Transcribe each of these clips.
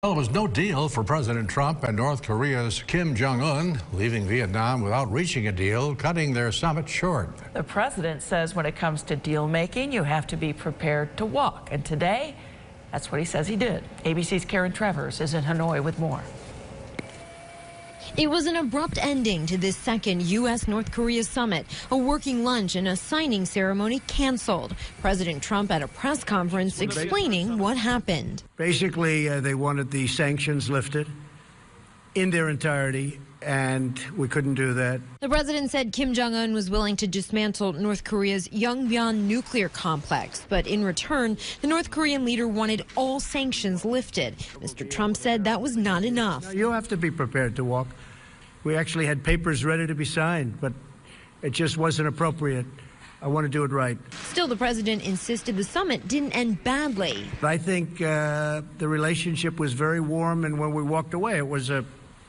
Well, it was no deal for President Trump and North Korea's Kim Jong-un, leaving Vietnam without reaching a deal, cutting their summit short. The president says when it comes to deal making, you have to be prepared to walk. And today, that's what he says he did. ABC's Karen Travers is in Hanoi with more. It was an abrupt ending to this second U.S.-North Korea summit. A working lunch and a signing ceremony canceled. President Trump at a press conference explaining what happened. Basically, they wanted the sanctions lifted in their entirety, and we couldn't do that. The president said Kim Jong-un was willing to dismantle North Korea's Yongbyon nuclear complex, but in return, the North Korean leader wanted all sanctions lifted. Mr. Trump said that was not enough. Now, you have to be prepared to walk. We actually had papers ready to be signed, but it just wasn't appropriate. I want to do it right. Still, the president insisted the summit didn't end badly. I think the relationship was very warm, and when we walked away, it was a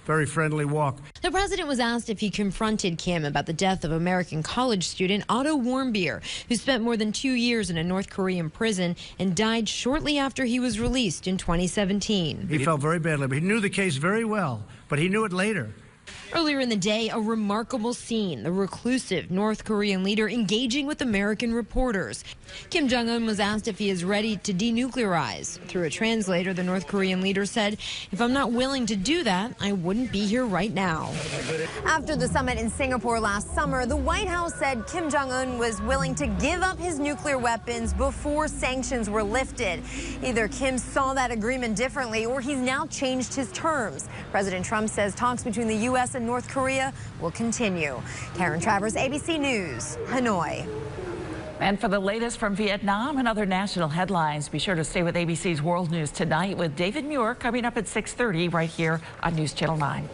very friendly walk. The president was asked if he confronted Kim about the death of American college student Otto Warmbier, who spent more than 2 years in a North Korean prison and died shortly after he was released in 2017. He felt very badly, but he knew the case very well, but he knew it later. Earlier in the day, a remarkable scene, the reclusive North Korean leader engaging with American reporters. Kim Jong-un was asked if he is ready to denuclearize. Through a translator, the North Korean leader said, "If I'm not willing to do that, I wouldn't be here right now." After the summit in Singapore last summer, the White House said Kim Jong-un was willing to give up his nuclear weapons before sanctions were lifted. Either Kim saw that agreement differently or he's now changed his terms. President Trump says talks between the U.S. and North Korea will continue. Karen Travers, ABC News, Hanoi. And for the latest from Vietnam and other national headlines, be sure to stay with ABC's World News Tonight with David Muir coming up at 6:30 right here on News Channel 9.